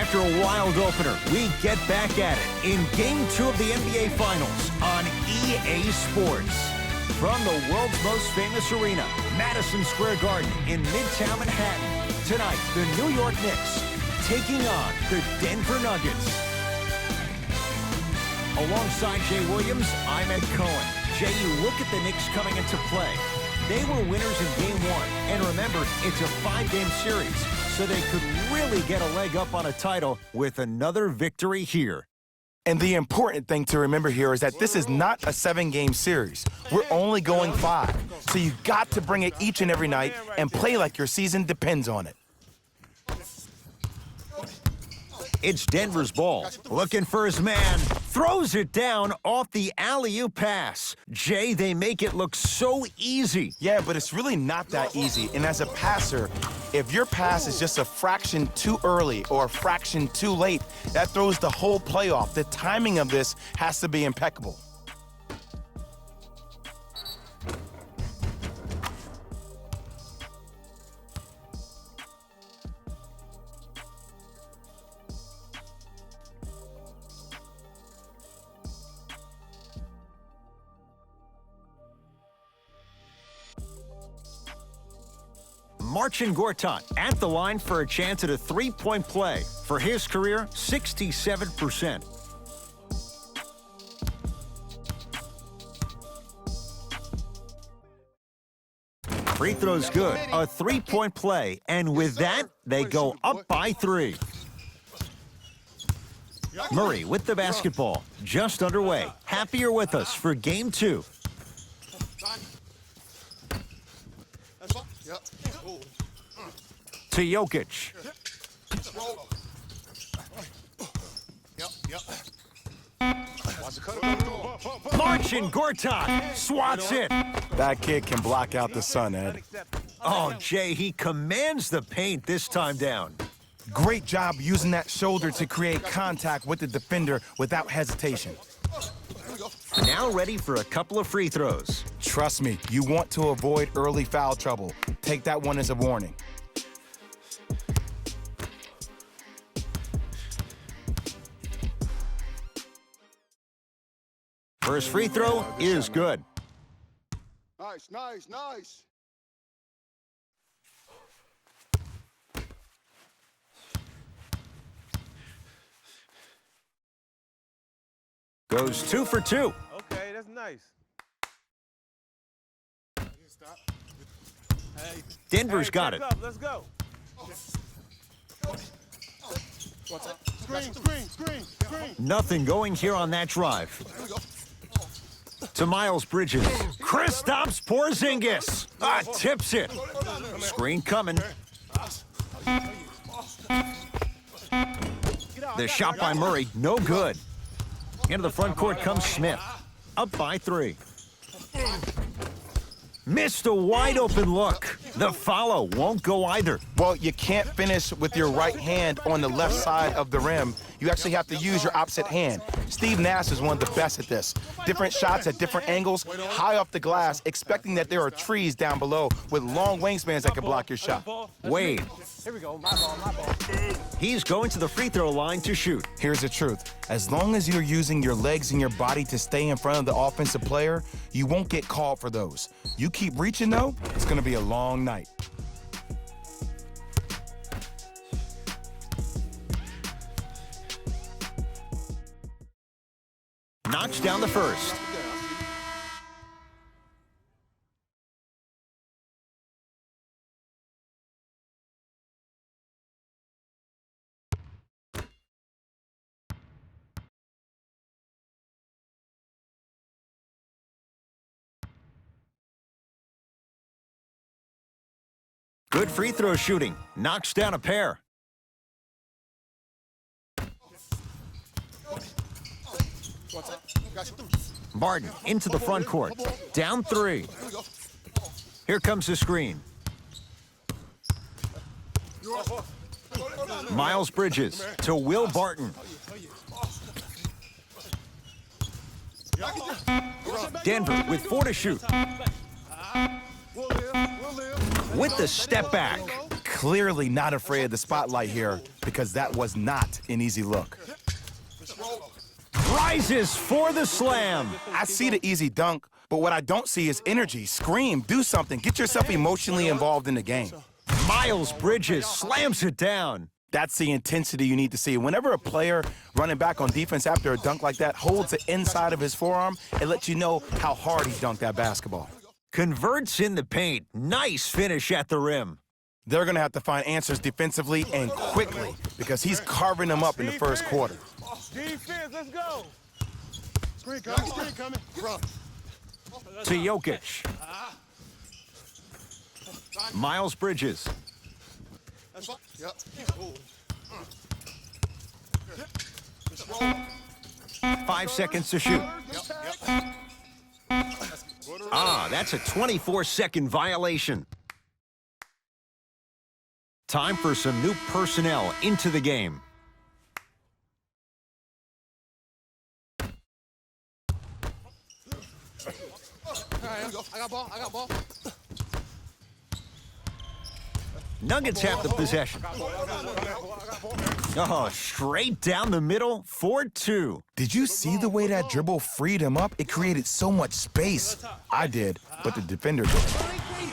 After a wild opener, we get back at it in Game 2 of the NBA Finals on EA Sports. From the world's most famous arena, Madison Square Garden in Midtown Manhattan, tonight the New York Knicks taking on the Denver Nuggets. Alongside Jay Williams, I'm Ed Cohen. Jay, you look at the Knicks coming into play. They were winners in Game 1, and remember, it's a 5-game series, so they could really get a leg up on a title with another victory here. And the important thing to remember here is that this is not a 7-game series. We're only going 5. So you got to bring it each and every night and play like your season depends on it. It's Denver's ball. Looking for his man. Throws it down off the alley-oop pass. Jay, they make it look so easy. Yeah, but it's really not that easy. And as a passer, if your pass is just a fraction too early or a fraction too late, that throws the whole play off. The timing of this has to be impeccable. Marcin Gortat at the line for a chance at a three-point play. For his career, 67%. Free throw's good. A three-point play. And with that, they go up by 3. Murray with the basketball. Just underway. Happy you're with us for Game 2. To Jokic. Marcin Gortat swats it. That kid can block out the sun, Ed. Oh, Jay, he commands the paint this time down. Great job using that shoulder to create contact with the defender without hesitation. Now ready for a couple of free throws. Trust me, you want to avoid early foul trouble. Take that one as a warning. First free throw is good. Nice, nice, nice. Goes 2 for 2. Okay, that's nice. Denver's got it. Let's go. Screen. Nothing going here on that drive. To Miles Bridges. Kristaps Porzingis. Tips it. Screen coming. The shot by Murray, no good. Into the front court comes Smith. Up by 3. Missed a wide-open look. The follow won't go either. Well, you can't finish with your right hand on the left side of the rim. You actually have to use your opposite hand. Steve Nash is one of the best at this. Different shots at different angles, high off the glass, expecting that there are trees down below with long wingspans that can block your shot. Wade. Here we go. My ball. He's going to the free throw line to shoot. Here's the truth. As long as you're using your legs and your body to stay in front of the offensive player, you won't get called for those. You keep reaching, though, it's going to be a long night. Knocks down the first. Good free throw shooting. Knocks down a pair. Martin into the front court. Down 3. Here comes the screen. Miles Bridges to Will Barton. Denver with 4 to shoot. With the step back. clearly not afraid of the spotlight here because that was not an easy look. Rises for the slam. I see the easy dunk, but what I don't see is energy. Scream, do something. Get yourself emotionally involved in the game. Miles Bridges slams it down. That's the intensity you need to see. Whenever a player running back on defense after a dunk like that holds the inside of his forearm, it lets you know how hard he dunked that basketball. Converts in the paint. Nice finish at the rim. They're going to have to find answers defensively and quickly because he's carving them up in the first quarter. Defense, let's go. Screen coming. Run. To Jokic. Miles Bridges. Yep. 5 seconds to shoot. That's a 24-second violation. Time for some new personnel into the game. I got ball. Nuggets have the possession. Oh, straight down the middle, 4-2. Did you see the way that dribble freed him up? It created so much space. I did, but the defender did.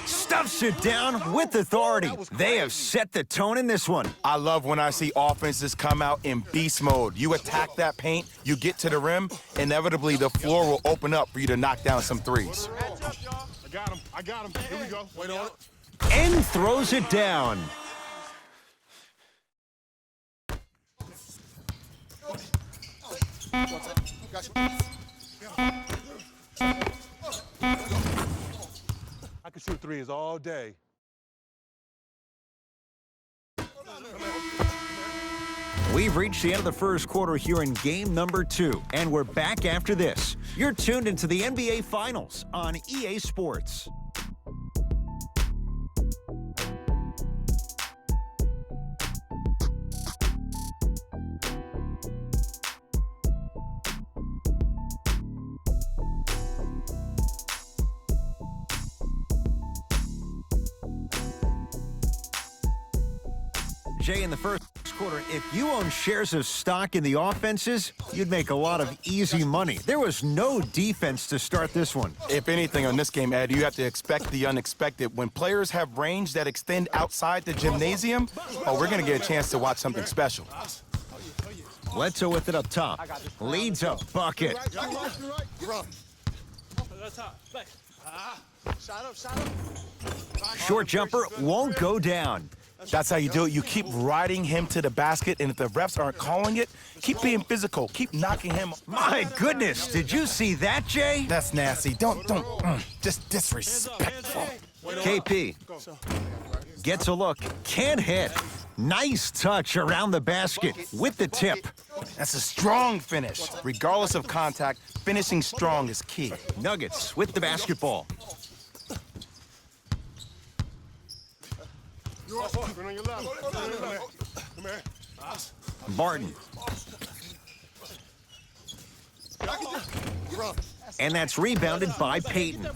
Stuffs it down with authority. They have set the tone in this one. I love when I see offenses come out in beast mode. You attack that paint, you get to the rim, inevitably the floor will open up for you to knock down some threes. I got him. Here we go. Wait on it. And throws it down. I can shoot threes all day. We've reached the end of the first quarter here in game number 2, and we're back after this. You're tuned into the NBA Finals on EA Sports. Jay, in the first quarter, if you own shares of stock in the offenses, you'd make a lot of easy money. There was no defense to start this one. If anything on this game, Ed, you have to expect the unexpected. When players have range that extend outside the gymnasium, we're going to get a chance to watch something special. Bledsoe with it up top. Leads a bucket. Short jumper won't go down. That's how you do it. You keep riding him to the basket, and if the refs aren't calling it, keep being physical. Keep knocking him. My goodness, did you see that, Jay? That's nasty. Just disrespectful. KP gets a look, can't hit. Nice touch around the basket with the tip. That's a strong finish. Regardless of contact, finishing strong is key. Nuggets with the basketball. Barton. And that's rebounded by Payton.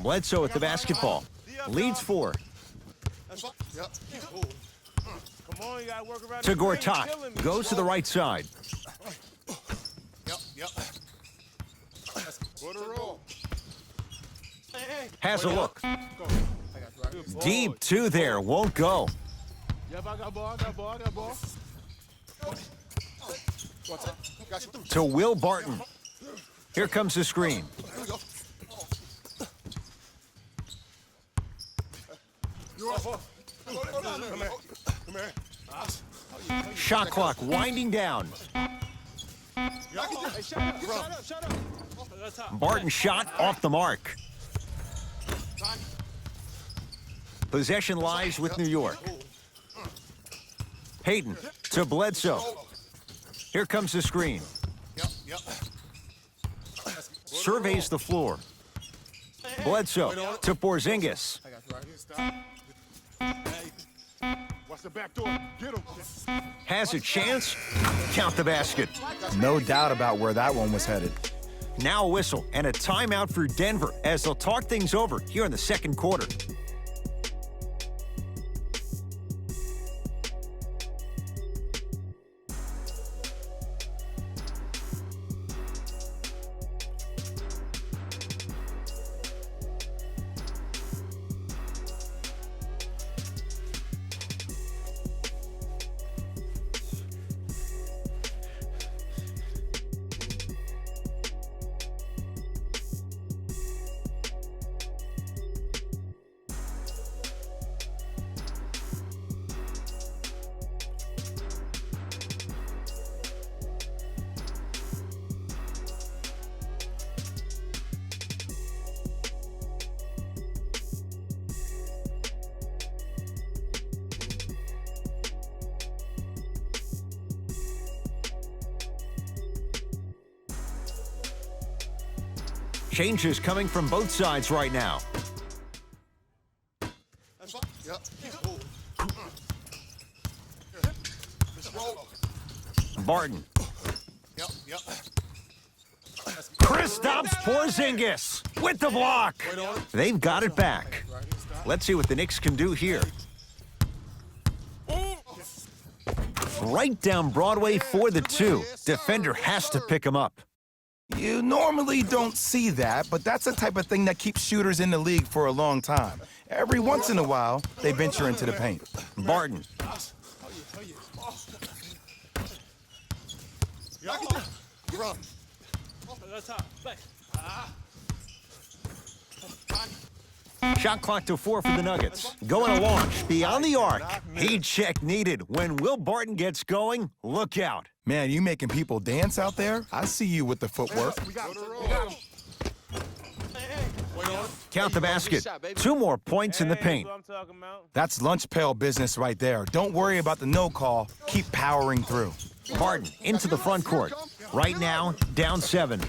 Bledsoe with the basketball. Leads 4. To Gortat. Goes to the right side. Has a look. Deep 2 there. Won't go. To Will Barton. Here comes the screen. Shot clock winding down. Barton shot off the mark. Possession lies with New York. Payton to Bledsoe. Here comes the screen. Surveys the floor. Bledsoe to Porzingis. Watch the back door. Get him. Has a chance. Count the basket. No doubt about where that one was headed. Now a whistle and a timeout for Denver as they'll talk things over here in the second quarter. Changes coming from both sides right now. Yep. Barton. Yep. Yep. Kristaps Porzingis with the block. They've got it back. Let's see what the Knicks can do here. Right down Broadway for the two. Defender has to pick him up. You normally don't see that, but that's the type of thing that keeps shooters in the league for a long time. Every once in a while, they venture into the paint. Barton. Run. Shot clock to 4 for the Nuggets. Going to launch beyond the arc. Heat check needed. When Will Barton gets going, look out. Man, you making people dance out there? I see you with the footwork. Count the basket. 2 more points in the paint. That's lunch pail business right there. Don't worry about the no call. Keep powering through. Barton into the front court. Right now, down 7.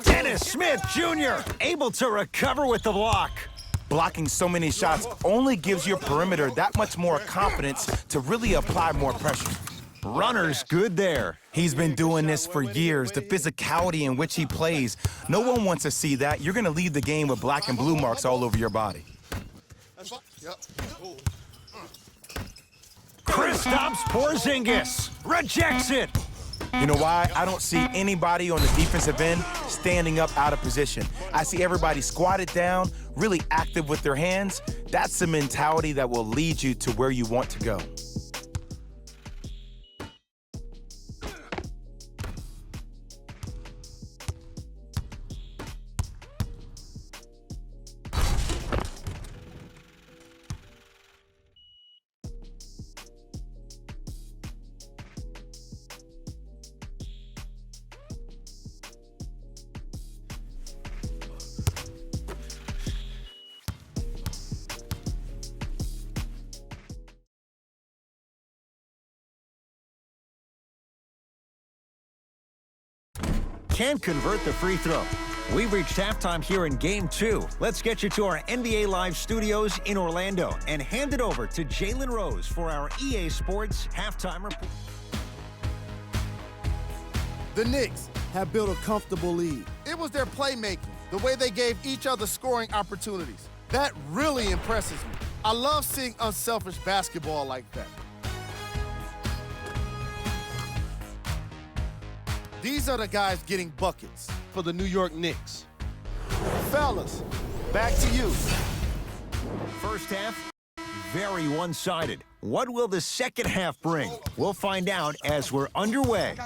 Dennis Smith Jr. able to recover with the block. Blocking so many shots only gives your perimeter that much more confidence to really apply more pressure. Runner's good there. He's been doing this for years. The physicality in which he plays, no one wants to see that. You're going to leave the game with black and blue marks all over your body. Kristaps Porzingis rejects it. You know why? I don't see anybody on the defensive end standing up out of position. I see everybody squatted down, really active with their hands. That's the mentality that will lead you to where you want to go. Can't convert the free throw. We've reached halftime here in Game 2. Let's get you to our NBA Live studios in Orlando and hand it over to Jalen Rose for our EA Sports halftime report. The Knicks have built a comfortable lead. It was their playmaking, the way they gave each other scoring opportunities. That really impresses me. I love seeing unselfish basketball like that. These are the guys getting buckets for the New York Knicks. Fellas, back to you. First half, very one-sided. What will the second half bring? We'll find out as we're underway.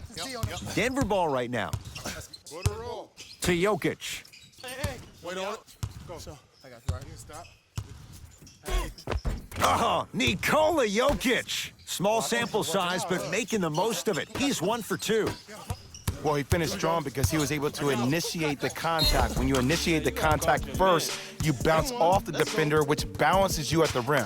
Denver ball right now. To Jokic. Wait on it. Go. I got you right here. Stop. Oh, Nikola Jokic. Small sample size, but making the most of it. He's 1 for 2. Well, he finished strong because he was able to initiate the contact. When you initiate the contact first, you bounce off the defender, which balances you at the rim.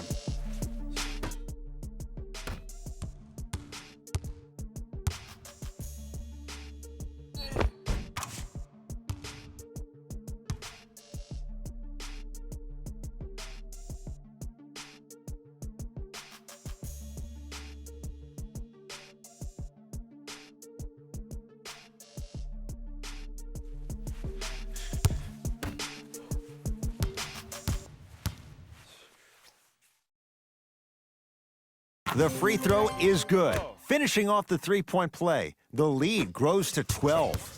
The free throw is good. Finishing off the three-point play, the lead grows to 12.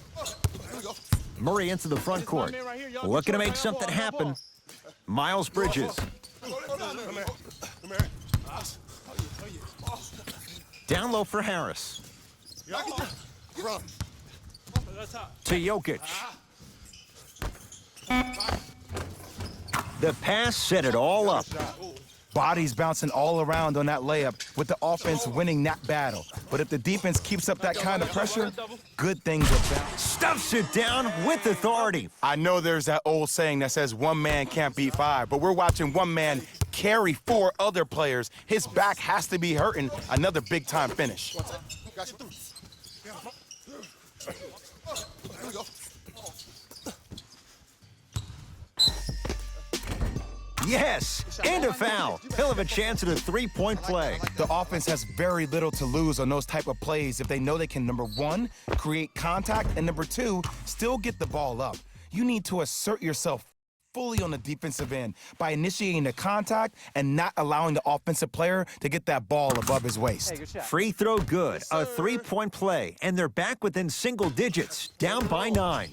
Murray into the front court. Looking to make something happen. Miles Bridges. Down low for Harris. To Jokic. The pass set it all up. Bodies bouncing all around on that layup with the offense winning that battle. But if the defense keeps up that kind of pressure, good things are bound. Stuffs it down with authority. I know there's that old saying that says one man can't beat 5, but we're watching one man carry 4 other players. His back has to be hurting. Another big-time finish. Yes, and a foul. He'll have a chance at a three-point play. The offense has very little to lose on those type of plays if they know they can, number one, create contact, and number two, still get the ball up. You need to assert yourself fully on the defensive end by initiating the contact and not allowing the offensive player to get that ball above his waist. Free throw good, a three-point play, and they're back within single digits, down by 9.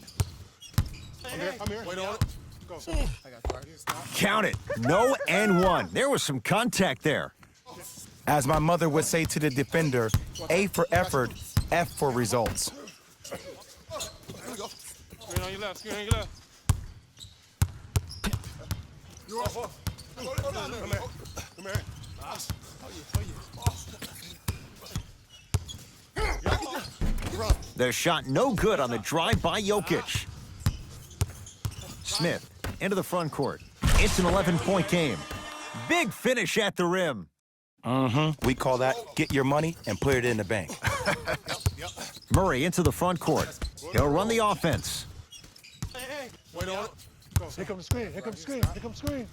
I'm here. Wait on it. Go. I got you right here. Stop. Count it, no and 1. There was some contact there. As my mother would say to the defender, A for effort, F for results. Screen on your left. Screen on your left. You're off. Come here. Come here. The shot no good on the drive by Jokic. Smith into the front court. It's an 11-point game. Big finish at the rim. We call that get your money and put it in the bank. Murray into the front court. He'll run the offense. Wait on it. Go. Here comes the screen. Here comes the screen. Here comes the screen.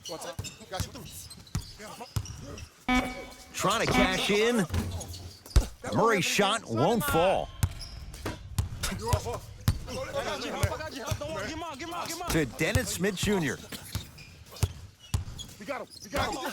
What's up? Got you. Trying to cash in. Murray's shot won't fall. You're off. To Dennis Smith Jr. You got him. You got him.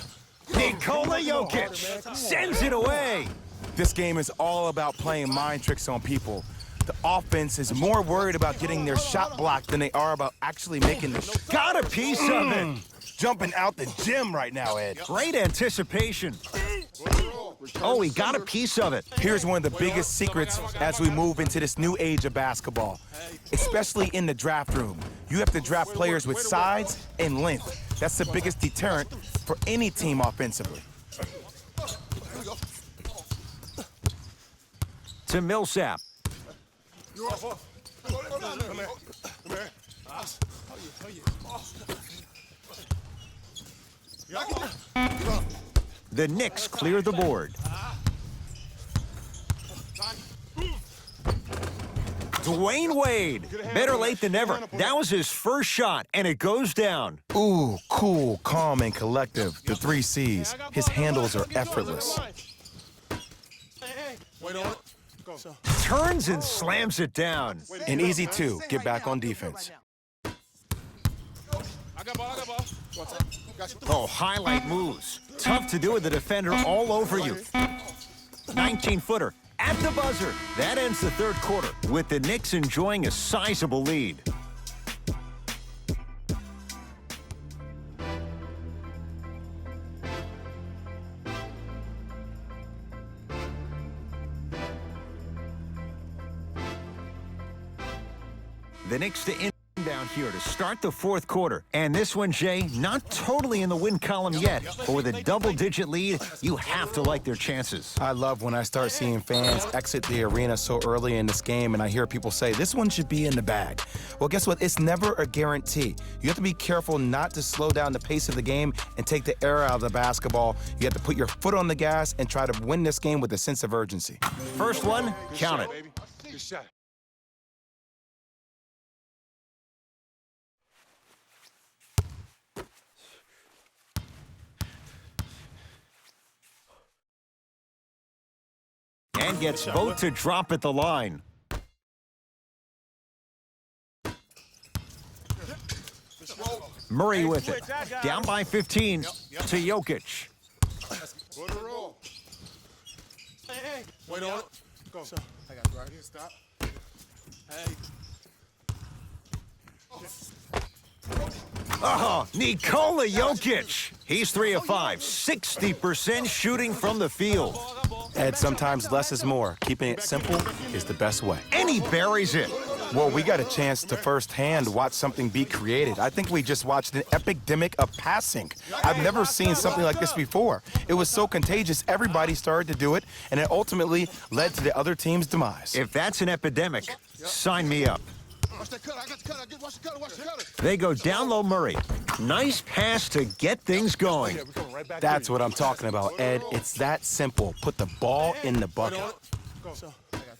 Nikola Jokic sends it away. This game is all about playing mind tricks on people. The offense is more worried about getting their shot blocked than they are about actually making the shot. Got a piece of it. Jumping out the gym right now, Ed. Great anticipation. Oh, he got a piece of it. Here's one of the biggest secrets as we move into this new age of basketball, especially in the draft room. You have to draft players with size and length. That's the biggest deterrent for any team offensively. To Millsap. You're off. Come here. Come here. The Knicks clear the board. Dwayne Wade. Better late than never. That was his first shot, and it goes down. Ooh, cool, calm, and collective. The 3 C's. His handles are effortless. Wait on it. Go. Turns and slams it down. And easy, too. Get back on defense. I got ball. What's up? Got you. Oh, highlight moves. Tough to do with the defender all over you. 19-footer at the buzzer. That ends the third quarter with the Knicks enjoying a sizable lead. The Knicks to inbound here to start the fourth quarter. And this one, Jay, not totally in the win column yet, but with a double-digit lead, you have to like their chances. I love when I start seeing fans exit the arena so early in this game and I hear people say, this one should be in the bag. Well, guess what? It's never a guarantee. You have to be careful not to slow down the pace of the game and take the air out of the basketball. You have to put your foot on the gas and try to win this game with a sense of urgency. First one, count it. Baby. Good shot. And gets both to drop at the line. Murray with it. Down by 15 to Jokic. Wait on it. Go. I got you right here. Stop. Oh, Nikola Jokic. He's 3 of 5, 60% shooting from the field. Ed, sometimes less is more. Keeping it simple is the best way. And he buries it. Well, we got a chance to firsthand watch something be created. I think we just watched an epidemic of passing. I've never seen something like this before. It was so contagious, everybody started to do it, and it ultimately led to the other team's demise. If that's an epidemic, sign me up. Watch that cut. I got the cut. Watch the cut. Watch the cut. They go down low, Murray. Nice pass to get things going. That's what I'm talking about, Ed. It's that simple. Put the ball in the bucket. Go. I got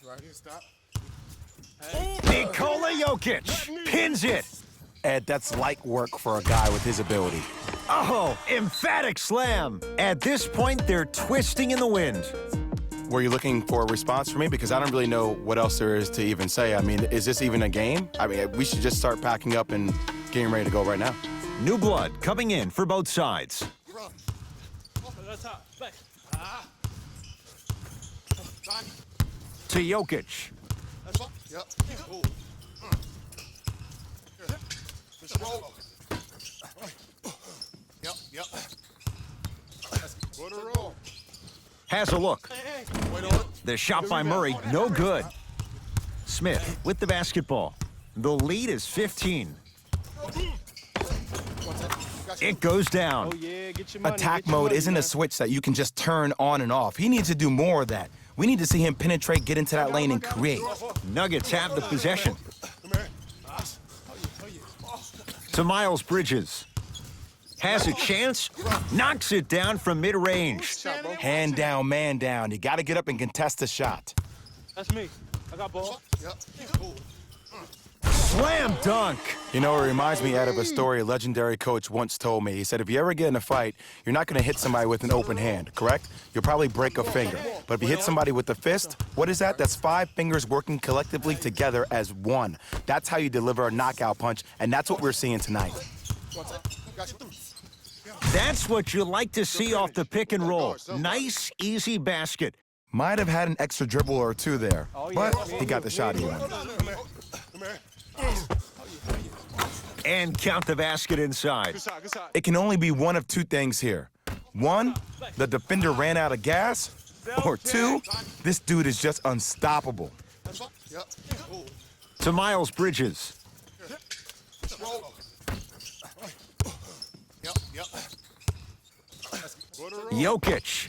you right here. Stop. Nikola Jokic pins it. Ed, that's light work for a guy with his ability. Oh, emphatic slam. At this point, they're twisting in the wind. Were you looking for a response from me? Because I don't really know what else there is to even say. I mean, is this even a game? I mean, we should just start packing up and getting ready to go right now. New blood coming in for both sides. To Jokic. Yep. Yep. Put her roll. Has a look. Wait on it. The shot by Murray, no good. Smith with the basketball. The lead is 15. It goes down. Attack mode isn't a switch that you can just turn on and off. He needs to do more of that. We need to see him penetrate, get into that lane, and create. Nuggets have the possession. To Miles Bridges. Has a chance, knocks it down from mid-range. Hand down, man down. You got to get up and contest the shot. That's me. I got ball. Slam dunk. You know, it reminds me, Ed, of a story a legendary coach once told me. He said, if you ever get in a fight, you're not going to hit somebody with an open hand, correct? You'll probably break a finger. But if you hit somebody with a fist, what is that? That's 5 fingers working collectively together as one. That's how you deliver a knockout punch, and that's what we're seeing tonight. That's what you like to see off the pick and roll. Nice, easy basket. Might have had an extra dribble or two there, but he got the shot he wanted. And count the basket inside. It can only be one of two things here. One, the defender ran out of gas, or two, this dude is just unstoppable. To Miles Bridges. Jokic.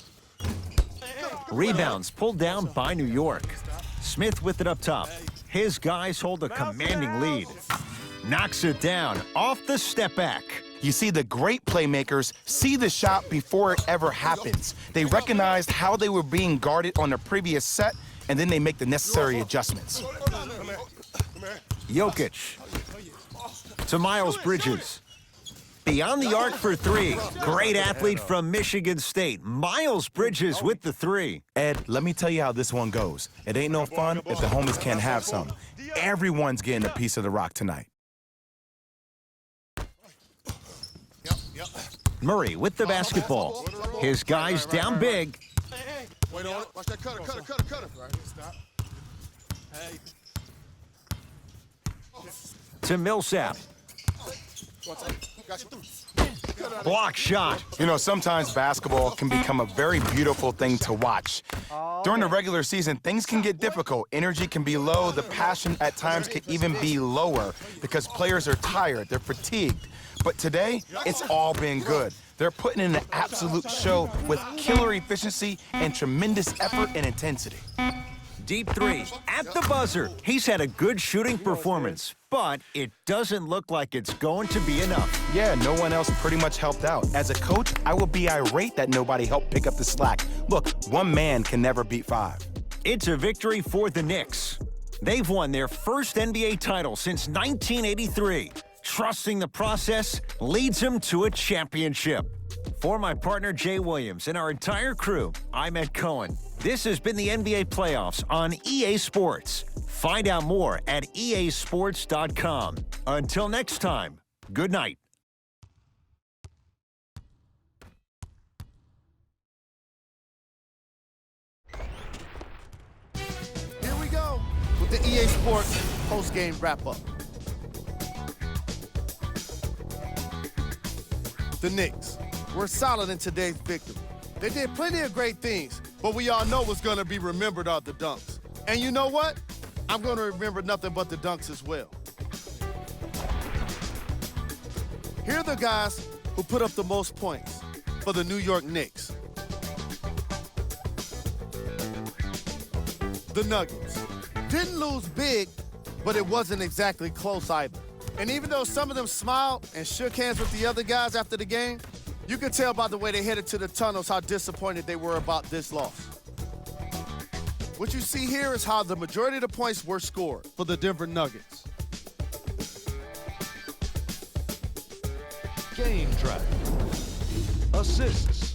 Rebounds pulled down by New York. Smith with it up top. His guys hold a commanding lead. Knocks it down off the step back. You see, the great playmakers see the shot before it ever happens. They recognized how they were being guarded on the previous set, and then they make the necessary adjustments. Jokic. To Miles Bridges. Beyond the arc for three. Great athlete from Michigan State. Miles Bridges with the three. Ed, let me tell you how this one goes. It ain't no fun if the homies can't have some. Everyone's getting a piece of the rock tonight. Murray with the basketball. His guys down big. Wait on it. Watch that cutter. Right here, stop. To Millsap. Block shot. You know, sometimes basketball can become a very beautiful thing to watch. During the regular season, things can get difficult. Energy can be low. The passion at times can even be lower because players are tired. They're fatigued. But today, it's all been good. They're putting in an absolute show with killer efficiency and tremendous effort and intensity. Deep three at the buzzer. He's had a good shooting performance, but it doesn't look like it's going to be enough. Yeah, no one else pretty much helped out. As a coach, I would be irate that nobody helped pick up the slack. Look, one man can never beat 5. It's a victory for the Knicks. They've won their first NBA title since 1983. Trusting the process leads them to a championship. For my partner, Jay Williams, and our entire crew, I'm Ed Cohen. This has been the NBA Playoffs on EA Sports. Find out more at easports.com. Until next time, good night. Here we go with the EA Sports post-game wrap-up. The Knicks were solid in today's victory. They did plenty of great things, but we all know what's going to be remembered are the dunks. And you know what? I'm going to remember nothing but the dunks as well. Here are the guys who put up the most points for the New York Knicks. The Nuggets didn't lose big, but it wasn't exactly close either. And even though some of them smiled and shook hands with the other guys after the game, you could tell by the way they headed to the tunnels how disappointed they were about this loss. What you see here is how the majority of the points were scored for the Denver Nuggets. Game track. Assists.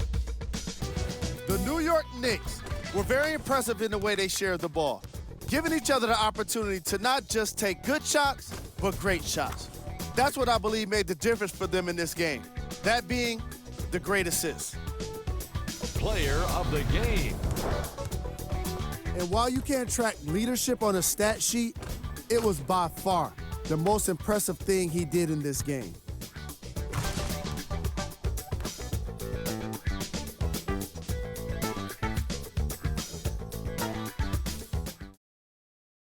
The New York Knicks were very impressive in the way they shared the ball, giving each other the opportunity to not just take good shots, but great shots. That's what I believe made the difference for them in this game, that being the great assists. Player of the game. And while you can't track leadership on a stat sheet, it was by far the most impressive thing he did in this game.